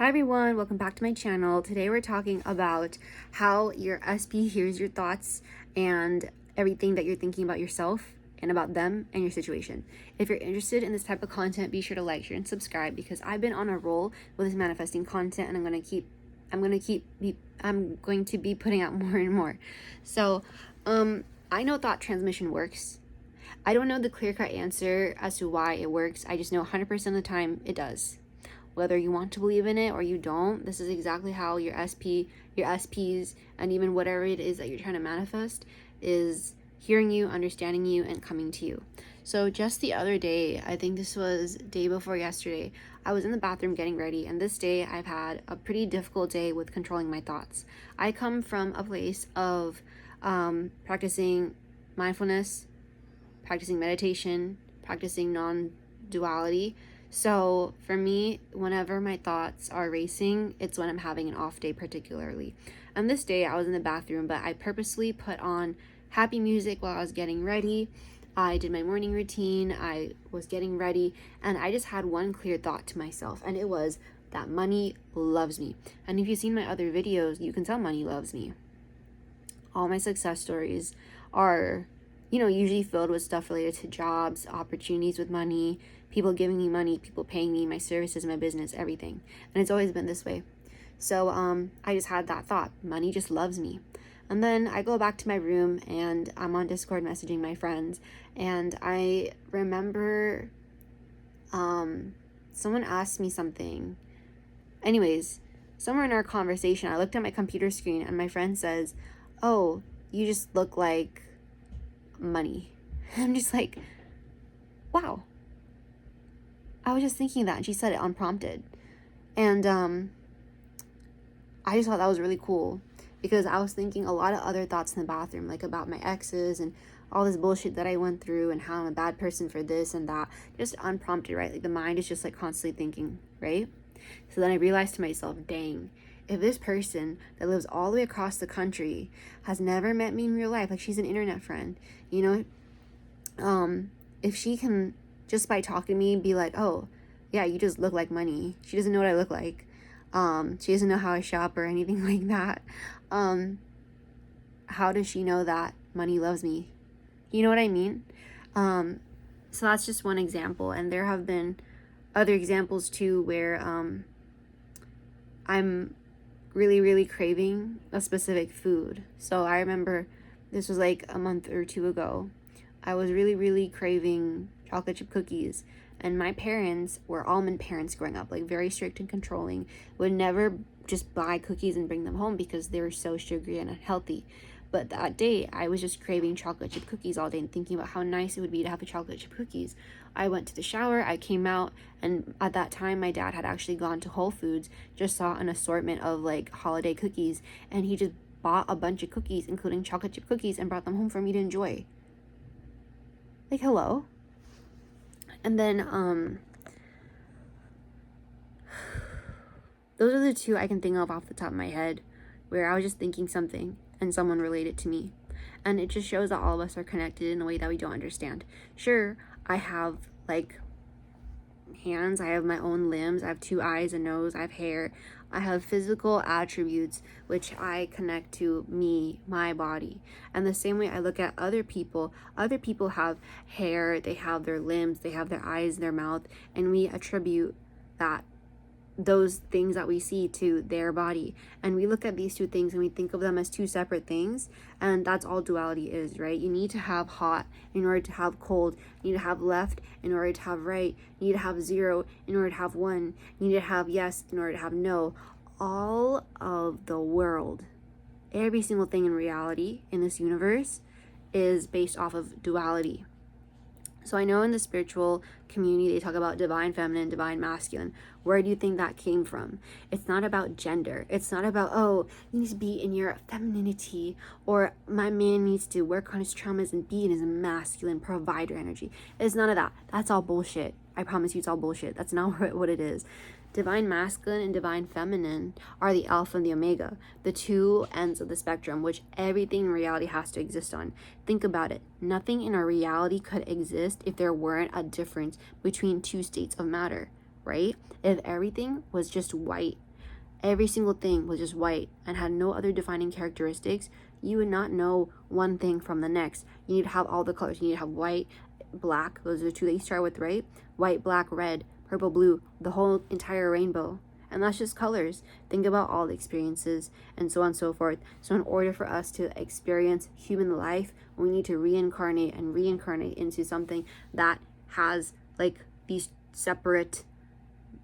Hi everyone, welcome back to my channel. Today we're talking about how your SP hears your thoughts and everything that you're thinking about yourself and about them and your situation. If you're interested in this type of content, be sure to like, share, and subscribe because I've been on a roll with this manifesting content and I'm going to be putting out more and more. So, I know thought transmission works. I don't know the clear-cut answer as to why it works. I just know 100% of the time it does. Whether you want to believe in it or you don't, this is exactly how your SPs, and even whatever it is that you're trying to manifest is hearing you, understanding you, and coming to you. So just the other day, I think this was day before yesterday, I was in the bathroom getting ready, and this day I've had a pretty difficult day with controlling my thoughts. I come from a place of practicing mindfulness, practicing meditation, practicing non-duality. So for me, whenever my thoughts are racing, it's when I'm having an off day particularly. And this day I was in the bathroom, but I purposely put on happy music while I was getting ready. I did my morning routine, I was getting ready, and I just had one clear thought to myself, and it was that money loves me. And if you've seen my other videos, you can tell money loves me. All my success stories are usually filled with stuff related to jobs, opportunities with money, people giving me money, people paying me, my services, my business, everything. And it's always been this way. So I just had that thought, money just loves me. And then I go back to my room and I'm on Discord messaging my friends. And I remember someone asked me something. Anyways, somewhere in our conversation, I looked at my computer screen and my friend says, "Oh, you just look like money." I'm just like, wow. I was just thinking that, and she said it unprompted. And I just thought that was really cool because I was thinking a lot of other thoughts in the bathroom, like about my exes and all this bullshit that I went through and how I'm a bad person for this and that, just unprompted, right? Like the mind is just like constantly thinking, right? So then I realized to myself, dang, if this person that lives all the way across the country has never met me in real life, like she's an internet friend, if she can just by talking to me be like, "Oh, yeah, you just look like money." She doesn't know what I look like. She doesn't know how I shop or anything like that. How does she know that money loves me? You know what I mean? So that's just one example, and there have been other examples too where I'm really, really craving a specific food. So I remember this was like a month or two ago. I was really, really craving chocolate chip cookies. And my parents were almond parents growing up, like very strict and controlling, would never just buy cookies and bring them home because they were so sugary and unhealthy. But that day, I was just craving chocolate chip cookies all day and thinking about how nice it would be to have a chocolate chip cookies. I went to the shower, I came out, and at that time, my dad had actually gone to Whole Foods, just saw an assortment of like holiday cookies, and he just bought a bunch of cookies, including chocolate chip cookies, and brought them home for me to enjoy. Like, hello? And then, those are the two I can think of off the top of my head where I was just thinking something and someone related to me. And it just shows that all of us are connected in a way that we don't understand. Sure, I have like hands, I have my own limbs, I have 2 eyes, a nose, I have hair, I have physical attributes which I connect to me, my body. And the same way I look at other people have hair, they have their limbs, they have their eyes, their mouth, and we attribute those things that we see to their body. And we look at these two things and we think of them as two separate things, and that's all duality is, right? You need to have hot in order to have cold. You need to have left in order to have right. You need to have 0 in order to have 1. You need to have yes in order to have no. All of the world, every single thing in reality in this universe is based off of duality. So I know in the spiritual community, they talk about divine feminine, divine masculine. Where do you think that came from? It's not about gender. It's not about, oh, you need to be in your femininity, or my man needs to work on his traumas and be in his masculine provider energy. It's none of that. That's all bullshit. I promise you it's all bullshit. That's not what it is. Divine masculine and divine feminine are the alpha and the omega, the two ends of the spectrum, which everything in reality has to exist on. Think about it. Nothing in our reality could exist if there weren't a difference between two states of matter, right? If everything was just white every single thing was just white and had no other defining characteristics, you would not know one thing from the next. You need to have all the colors. You need to have white, black, those are the two that you start with, right? White, black, red, purple, blue, the whole entire rainbow. And that's just colors. Think about all the experiences and so on and so forth. So in order for us to experience human life, we need to reincarnate into something that has like these separate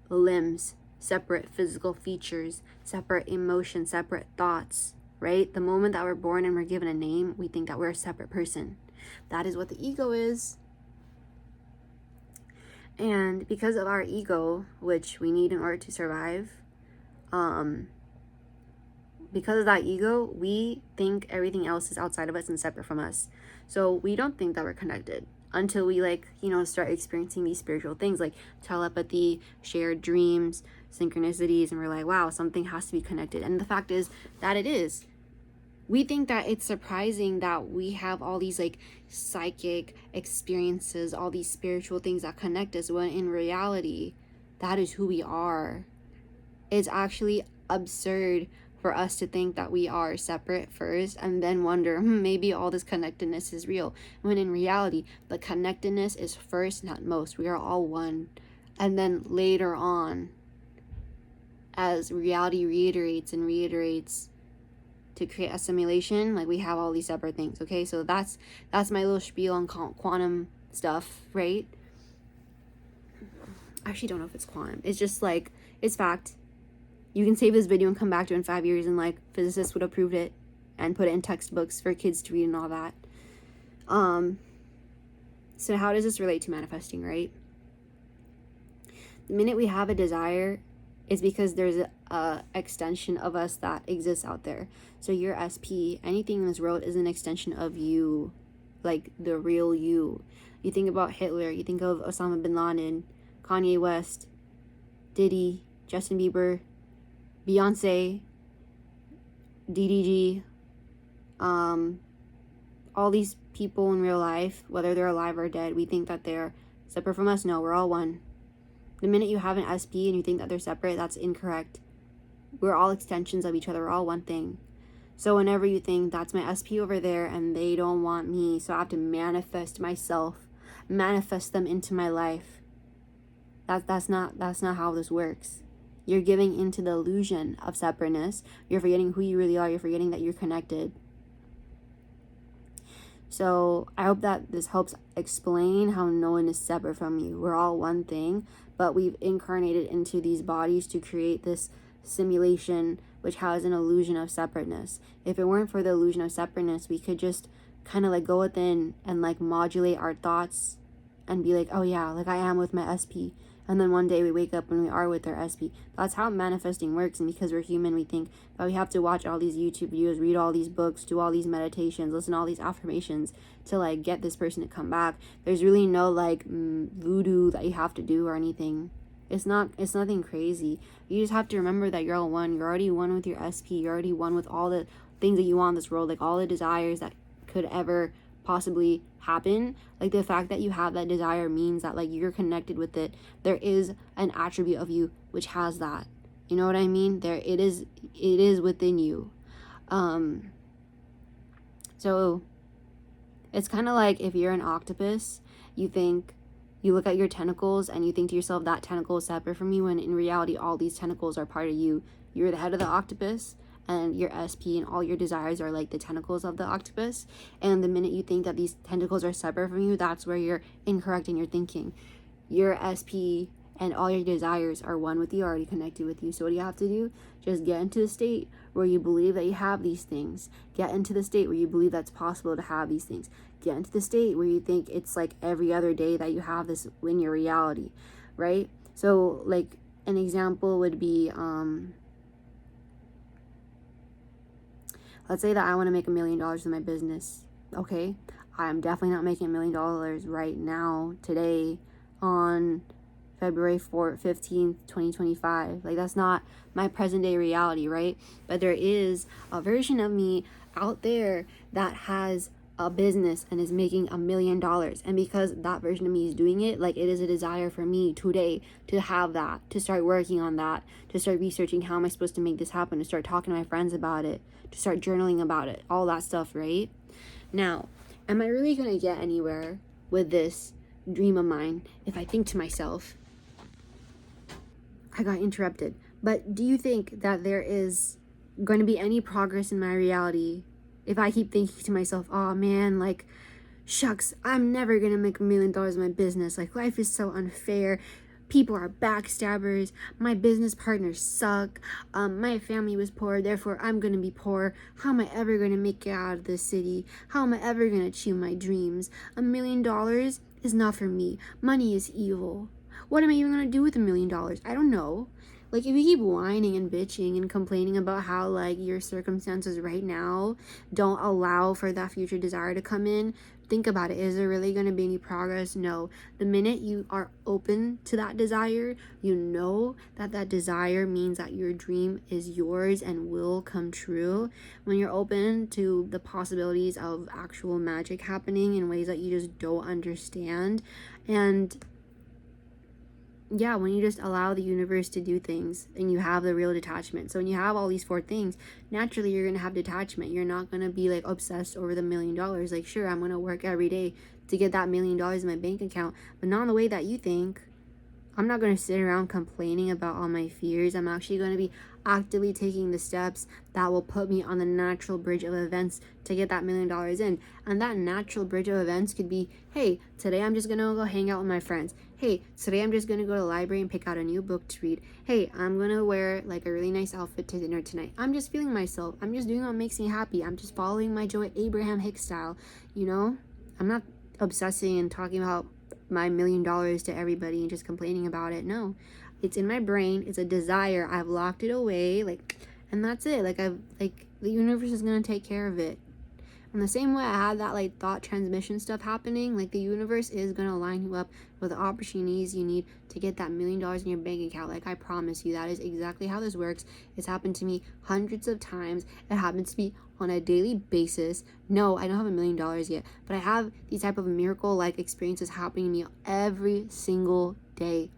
limbs, separate physical features, separate emotions, separate thoughts, right? The moment that we're born and we're given a name, we think that we're a separate person. That is what the ego is. And because of our ego, which we need in order to survive, because of that ego, we think everything else is outside of us and separate from us. So we don't think that we're connected until we start experiencing these spiritual things like telepathy, shared dreams, synchronicities, and we're like, wow, something has to be connected. And the fact is that it is. We think that it's surprising that we have all these like psychic experiences, all these spiritual things that connect us, when in reality, that is who we are. It's actually absurd for us to think that we are separate first and then wonder, maybe all this connectedness is real. When in reality, the connectedness is first, not most. We are all one. And then later on, as reality reiterates to create a simulation, like we have all these separate things. Okay, so that's my little spiel on quantum stuff, right? I actually don't know if it's quantum. It's just like, it's fact. You can save this video and come back to it in 5 years and like physicists would have proved it and put it in textbooks for kids to read and all that. So how does this relate to manifesting, right? The minute we have a desire is because there's a extension of us that exists out there. So your SP, anything in this world is an extension of you, like the real you. You think about Hitler, you think of Osama bin Laden, Kanye West, Diddy, Justin Bieber, Beyonce, DDG, all these people in real life, whether they're alive or dead, we think that they're separate from us. No, we're all one. The minute you have an SP and you think that they're separate, that's incorrect. We're all extensions of each other. We're all one thing. So whenever you think that's my SP over there and they don't want me, so I have to manifest myself, manifest them into my life. That's not how this works. You're giving into the illusion of separateness. You're forgetting who you really are. You're forgetting that you're connected. So I hope that this helps explain how no one is separate from you. We're all one thing, but we've incarnated into these bodies to create this simulation which has an illusion of separateness. If it weren't for the illusion of separateness, we could just kind of like go within and like modulate our thoughts and be like, oh yeah, like I am with my SP. And then one day we wake up and we are with our SP. That's how manifesting works. And because we're human, we think that we have to watch all these YouTube videos, read all these books, do all these meditations, listen to all these affirmations to like get this person to come back. There's really no like voodoo that you have to do or anything. It's nothing crazy. You just have to remember that you're all one. You're already one with your SP. You're already one with all the things that you want in this world, like all the desires that could ever possibly happen. Like the fact that you have that desire means that like you're connected with it. There is an attribute of you which has that. You know what I mean? It is within you. So it's kind of like if you're an octopus, you look at your tentacles and you think to yourself that tentacle is separate from you, when in reality all these tentacles are part of you. You're the head of the octopus, and your SP and all your desires are like the tentacles of the octopus. And the minute you think that these tentacles are separate from you, that's where you're incorrect in your thinking. Your SP and all your desires are one with you, already connected with you. So what do you have to do? Just get into the state where you believe that you have these things. Get into the state where you believe that's possible to have these things. Get into the state where you think it's like every other day that you have this in your reality, right? So like an example would be, let's say that I want to make $1 million in my business. Okay, I'm definitely not making $1 million right now, today, on February 15th, 2025. Like that's not my present day reality, right? But there is a version of me out there that has a business and is making $1 million. And because that version of me is doing it, like, it is a desire for me today to have that, to start working on that, to start researching how am I supposed to make this happen, to start talking to my friends about it, to start journaling about it, all that stuff, right? Now, am I really going to get anywhere with this dream of mine if I think to myself, I got interrupted, but do you think that there is going to be any progress in my reality if I keep thinking to myself, oh man, like, shucks, I'm never going to make $1 million in my business. Like, life is so unfair. People are backstabbers. My business partners suck. My family was poor, therefore I'm going to be poor. How am I ever going to make it out of this city? How am I ever going to achieve my dreams? $1 million is not for me. Money is evil. What am I even going to do with $1 million? I don't know. Like, if you keep whining and bitching and complaining about how, like, your circumstances right now don't allow for that future desire to come in, think about it. Is there really going to be any progress? No. The minute you are open to that desire, you know that that desire means that your dream is yours and will come true. When you're open to the possibilities of actual magic happening in ways that you just don't understand, and yeah, when you just allow the universe to do things and you have the real detachment. So when you have all these 4 things, naturally you're going to have detachment. You're not going to be like obsessed over the $1 million. Like, sure, I'm going to work every day to get that $1 million in my bank account, but not in the way that you think. I'm not going to sit around complaining about all my fears. I'm actually going to be actively taking the steps that will put me on the natural bridge of events to get that $1 million in. And that natural bridge of events could be, hey, today I'm just going to go hang out with my friends. Hey, today I'm just going to go to the library and pick out a new book to read. Hey, I'm going to wear like a really nice outfit to dinner tonight. I'm just feeling myself. I'm just doing what makes me happy. I'm just following my Joy Abraham Hicks style, you know? I'm not obsessing and talking about my $1 million to everybody and just complaining about it. No, it's in my brain. It's a desire. I've locked it away, like, and that's it. Like, the universe is going to take care of it. In the same way I had that like thought transmission stuff happening, like the universe is going to line you up with the opportunities you need to get that $1 million in your bank account. Like, I promise you, that is exactly how this works. It's happened to me hundreds of times. It happens to me on a daily basis. No, I don't have $1 million yet, but I have these type of miracle like experiences happening to me every single day.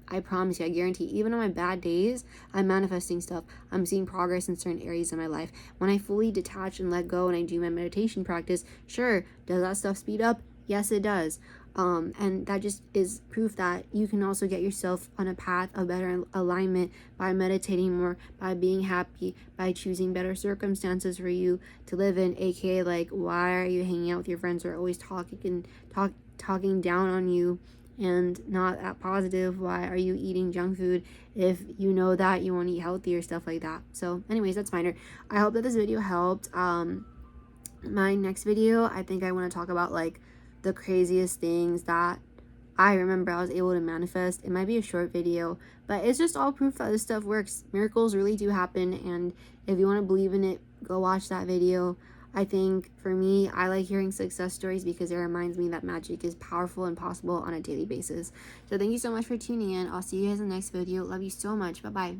I promise you, I guarantee, even on my bad days, I'm manifesting stuff. I'm seeing progress in certain areas of my life. When I fully detach and let go and I do my meditation practice, sure, does that stuff speed up? Yes, it does. And that just is proof that you can also get yourself on a path of better alignment by meditating more, by being happy, by choosing better circumstances for you to live in. AKA, like, why are you hanging out with your friends who are always talking down on you and not that positive? Why are you eating junk food if you know that you want to eat healthy or stuff like that? So anyways, that's minor. I hope that this video helped. My next video, I think I want to talk about like the craziest things that I remember I was able to manifest. It might be a short video, but it's just all proof that this stuff works. Miracles really do happen, and if you want to believe in it, go watch that video. I think for me, I like hearing success stories because it reminds me that magic is powerful and possible on a daily basis. So thank you so much for tuning in. I'll see you guys in the next video. Love you so much. Bye-bye.